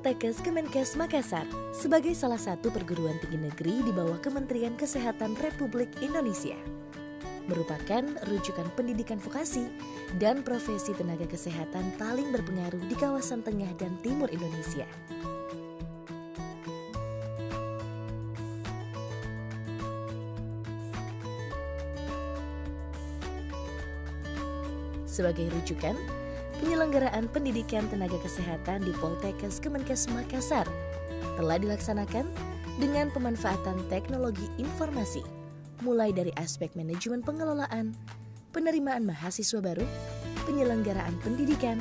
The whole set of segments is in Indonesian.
Poltekkes Kemenkes Makassar sebagai salah satu perguruan tinggi negeri di bawah Kementerian Kesehatan Republik Indonesia. Merupakan rujukan pendidikan vokasi dan profesi tenaga kesehatan paling berpengaruh di kawasan tengah dan timur Indonesia. Sebagai rujukan, penyelenggaraan pendidikan tenaga kesehatan di Poltekkes Kemenkes Makassar telah dilaksanakan dengan pemanfaatan teknologi informasi, mulai dari aspek manajemen pengelolaan, penerimaan mahasiswa baru, penyelenggaraan pendidikan,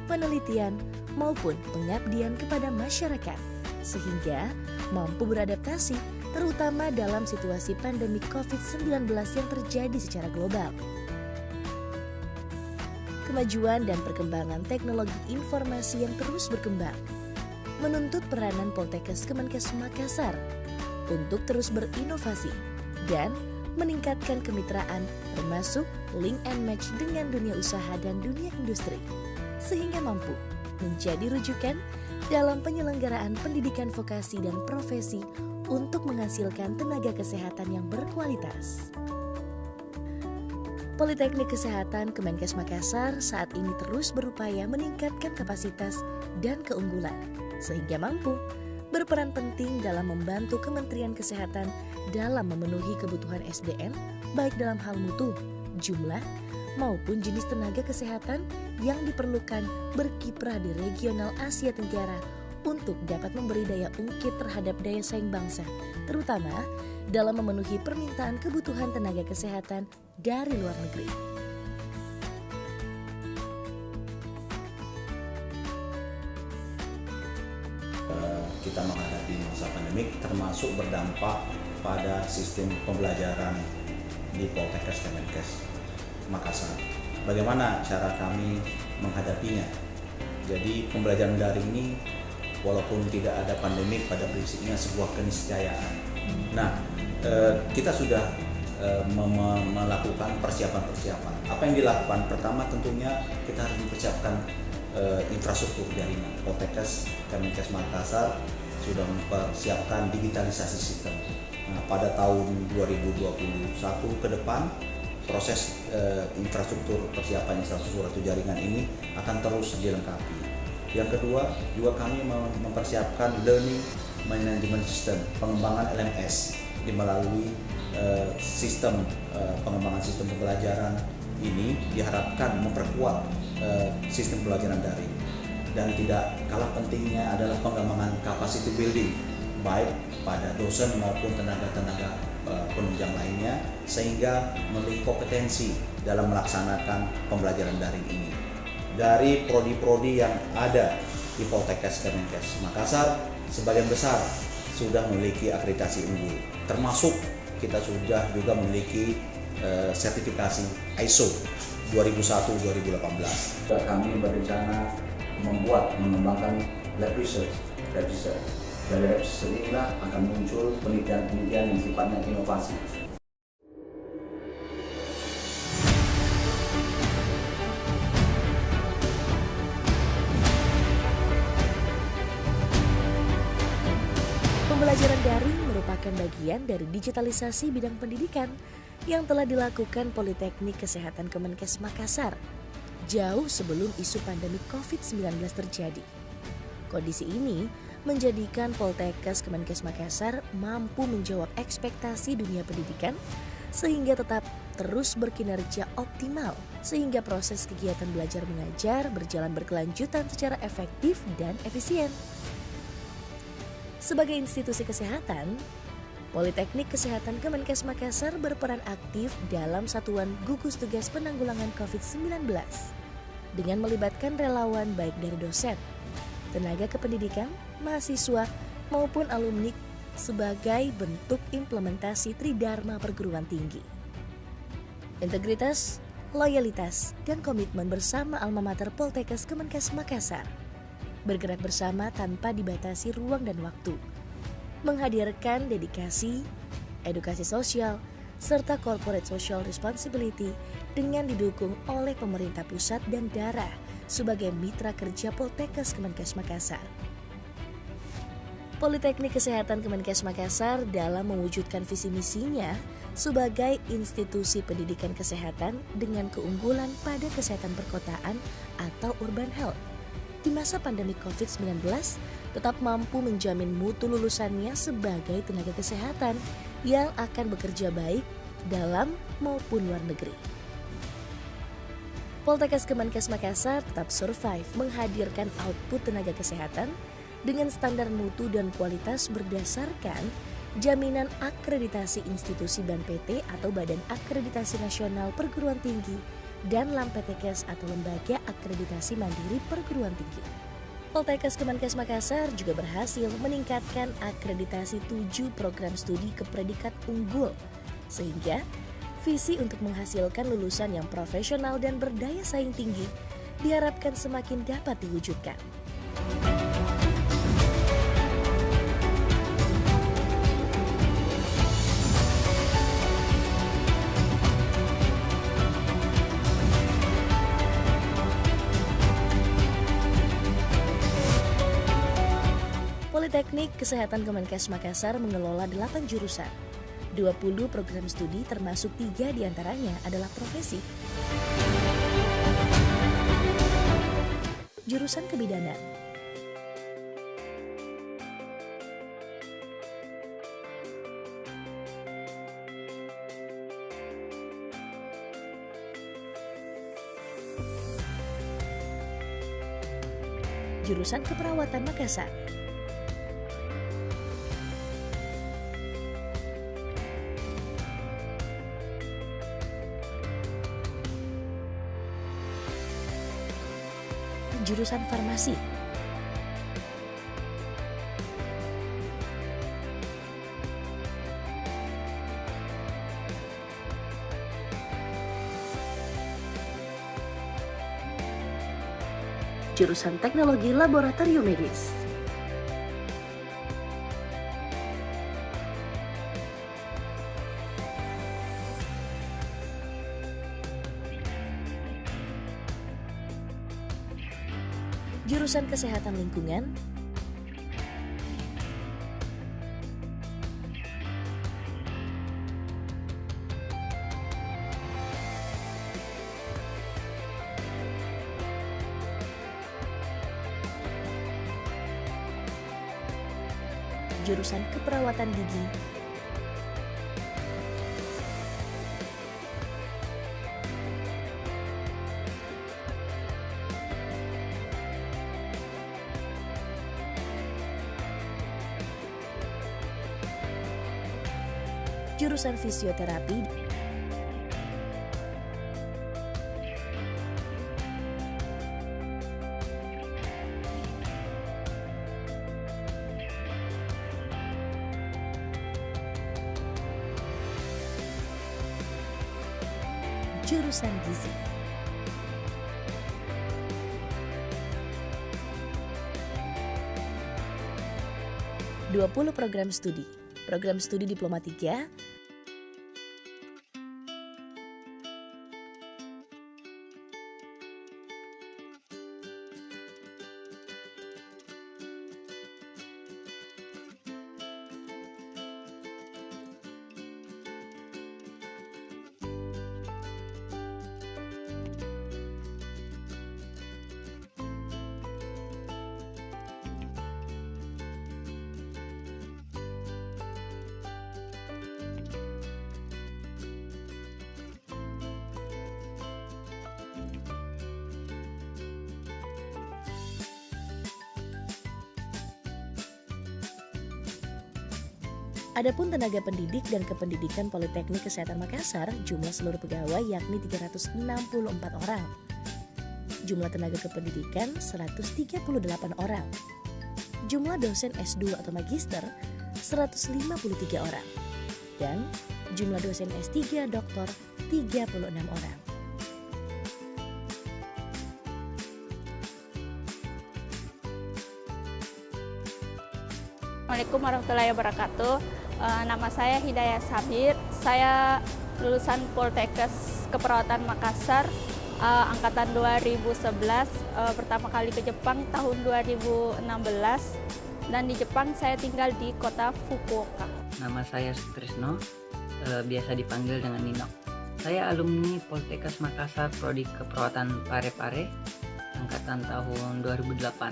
penelitian, maupun pengabdian kepada masyarakat, sehingga mampu beradaptasi terutama dalam situasi pandemi COVID-19 yang terjadi secara global. Kemajuan dan perkembangan teknologi informasi yang terus berkembang menuntut peranan Poltekkes Kemenkes Makassar untuk terus berinovasi dan meningkatkan kemitraan termasuk link and match dengan dunia usaha dan dunia industri sehingga mampu menjadi rujukan dalam penyelenggaraan pendidikan vokasi dan profesi untuk menghasilkan tenaga kesehatan yang berkualitas. Politeknik Kesehatan Kemenkes Makassar saat ini terus berupaya meningkatkan kapasitas dan keunggulan, sehingga mampu berperan penting dalam membantu Kementerian Kesehatan dalam memenuhi kebutuhan SDM, baik dalam hal mutu, jumlah, maupun jenis tenaga kesehatan yang diperlukan berkiprah di regional Asia Tenggara untuk dapat memberi daya ungkit terhadap daya saing bangsa, terutama dalam memenuhi permintaan kebutuhan tenaga kesehatan dari luar negeri. Kita menghadapi masa pandemik termasuk berdampak pada sistem pembelajaran di Poltekkes Kemenkes Makassar. Bagaimana cara kami menghadapinya? Jadi pembelajaran daring ini walaupun tidak ada pandemik pada prinsipnya sebuah keniscayaan. Nah, kita sudah melakukan persiapan-persiapan. Apa yang dilakukan? Pertama tentunya kita harus mempersiapkan infrastruktur jaringan. Poltekkes Kemenkes Makassar sudah mempersiapkan digitalisasi sistem. Nah, pada tahun 2021 ke depan proses infrastruktur persiapan infrastruktur atau jaringan ini akan terus dilengkapi. Yang kedua, juga kami mempersiapkan learning management system, pengembangan LMS melalui sistem pengembangan sistem pembelajaran ini diharapkan memperkuat sistem pembelajaran daring. Dan tidak kalah pentingnya adalah pengembangan capacity building baik pada dosen maupun tenaga-tenaga penunjang lainnya sehingga memiliki kompetensi dalam melaksanakan pembelajaran daring ini. Dari prodi-prodi yang ada di Poltekkes Kemenkes Makassar, sebagian besar sudah memiliki akreditasi unggul. Termasuk kita sudah juga memiliki sertifikasi ISO 2001-2018. Kami berencana mengembangkan lab research. Dari lab research inilah akan muncul penelitian-penelitian yang sifatnya inovasi. Pembelajaran daring merupakan bagian dari digitalisasi bidang pendidikan yang telah dilakukan Politeknik Kesehatan Kemenkes Makassar jauh sebelum isu pandemi COVID-19 terjadi. Kondisi ini menjadikan Poltekkes Kemenkes Makassar mampu menjawab ekspektasi dunia pendidikan sehingga tetap terus berkinerja optimal sehingga proses kegiatan belajar mengajar berjalan berkelanjutan secara efektif dan efisien. Sebagai institusi kesehatan, Politeknik Kesehatan Kemenkes Makassar berperan aktif dalam Satuan Gugus Tugas Penanggulangan COVID-19 dengan melibatkan relawan baik dari dosen, tenaga kependidikan, mahasiswa, maupun alumni sebagai bentuk implementasi Tridharma perguruan tinggi. Integritas, loyalitas, dan komitmen bersama alma mater Poltekkes Kemenkes Makassar. Bergerak bersama tanpa dibatasi ruang dan waktu, menghadirkan dedikasi, edukasi sosial, serta corporate social responsibility dengan didukung oleh pemerintah pusat dan daerah sebagai mitra kerja Poltekkes Kemenkes Makassar. Politeknik Kesehatan Kemenkes Makassar dalam mewujudkan visi misinya sebagai institusi pendidikan kesehatan dengan keunggulan pada kesehatan perkotaan atau urban health. Di masa pandemi COVID-19, tetap mampu menjamin mutu lulusannya sebagai tenaga kesehatan yang akan bekerja baik dalam maupun luar negeri. Poltekkes Kemenkes Makassar tetap survive menghadirkan output tenaga kesehatan dengan standar mutu dan kualitas berdasarkan jaminan akreditasi institusi BAN-PT atau Badan Akreditasi Nasional Perguruan Tinggi dan LAMPTKes atau Lembaga Akreditasi Mandiri Perguruan Tinggi. Poltekkes Kemenkes Makassar juga berhasil meningkatkan akreditasi 7 program studi ke predikat unggul, sehingga visi untuk menghasilkan lulusan yang profesional dan berdaya saing tinggi diharapkan semakin dapat diwujudkan. Politeknik Kesehatan Kemenkes Makassar mengelola 8 jurusan. 20 program studi termasuk 3 diantaranya adalah profesi. Jurusan Kebidanan, Jurusan Keperawatan Makassar, Jurusan Farmasi, Jurusan Teknologi Laboratorium Medis, Jurusan Kesehatan Lingkungan, Jurusan Keperawatan Gigi, Jurusan Fisioterapi, Jurusan Gizi. Dua 20 program studi. Program studi Diploma 3, Adapun tenaga pendidik dan kependidikan Politeknik Kesehatan Makassar, jumlah seluruh pegawai yakni 364 orang. Jumlah tenaga kependidikan 138 orang. Jumlah dosen S2 atau magister 153 orang. Dan jumlah dosen S3 doktor 36 orang. Assalamualaikum warahmatullahi wabarakatuh. Nama saya Hidayah Sabir. Saya lulusan Poltekkes Keperawatan Makassar, angkatan 2011. Pertama kali ke Jepang tahun 2016. dan di Jepang saya tinggal di kota Fukuoka. Nama saya Sutrisno, biasa dipanggil dengan Nino. Saya alumni Poltekkes Makassar Prodi Keperawatan Pare-Pare, angkatan tahun 2008.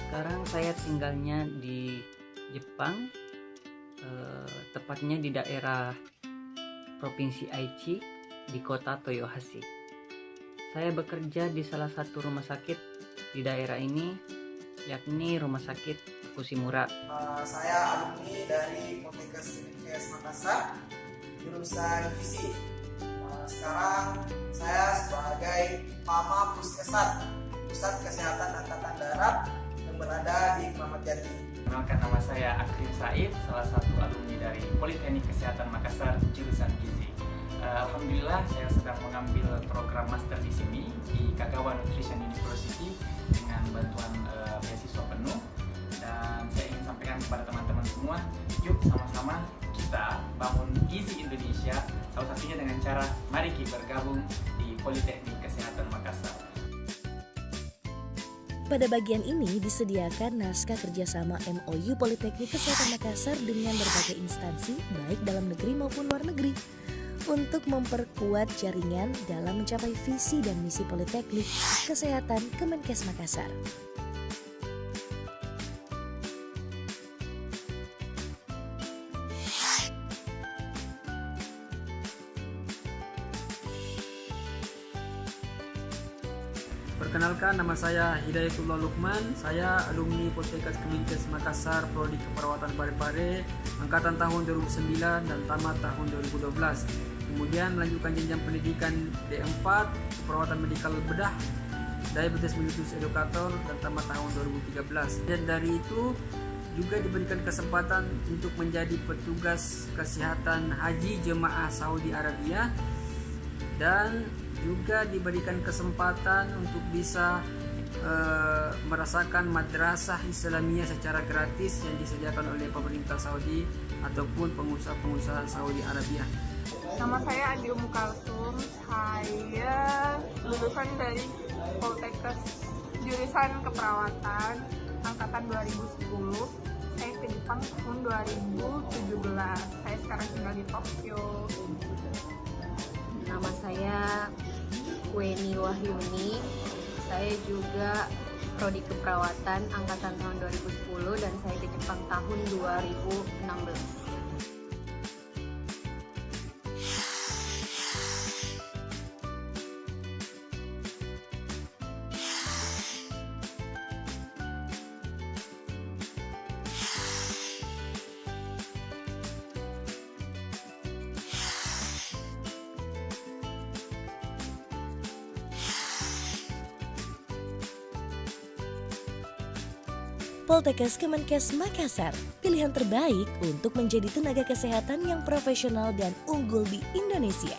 Sekarang saya tinggalnya di Jepang, tepatnya di daerah Provinsi Aichi, di kota Toyohashi. Saya bekerja di salah satu rumah sakit di daerah ini, yakni Rumah Sakit Fukushimura. Saya alumni dari Poltekkes Makassar, jurusan gizi. Sekarang saya sebagai Pama Puskesat, Pusat Kesehatan Angkatan Darat yang berada di Kramat Jati. Kenalkan, nama saya Akrim Said, salah satu alumni dari Politeknik Kesehatan Makassar, jurusan gizi. Alhamdulillah saya sedang mengambil program master di sini di Kagawa Nutrition University dengan bantuan beasiswa penuh, dan saya ingin sampaikan kepada teman-teman semua, yuk sama-sama kita bangun gizi Indonesia, salah satunya dengan cara mari kita bergabung di Politeknik Kesehatan Makassar. Pada bagian ini disediakan naskah kerjasama MOU Politeknik Kesehatan Makassar dengan berbagai instansi baik dalam negeri maupun luar negeri untuk memperkuat jaringan dalam mencapai visi dan misi Politeknik Kesehatan Kemenkes Makassar. Perkenalkan, nama saya Hidayatullah Lukman. Saya alumni Poltekkes Kemenkes Makassar Prodi Keperawatan Pare-Pare, angkatan tahun 2009 dan tamat tahun 2012. Kemudian melanjutkan jenjang pendidikan D4 Keperawatan Medikal Bedah, Diabetes Mellitus Educator dan tamat tahun 2013. Dan dari itu juga diberikan kesempatan untuk menjadi petugas kesehatan haji jemaah Saudi Arabia, dan juga diberikan kesempatan untuk bisa merasakan madrasah Islamiyah secara gratis yang disediakan oleh pemerintah Saudi ataupun pengusaha-pengusaha Saudi Arabia. Nama saya Andi Umu Kalsum, saya lulusan dari Poltekkes jurusan keperawatan angkatan 2010. Saya ke Jepang tahun 2017. Saya sekarang tinggal di Tokyo. Nama saya Weni Wahyuni. Saya juga Prodi Keperawatan angkatan tahun 2010 dan saya ke Jepang tahun 2016. Poltekkes Kemenkes Makassar, pilihan terbaik untuk menjadi tenaga kesehatan yang profesional dan unggul di Indonesia.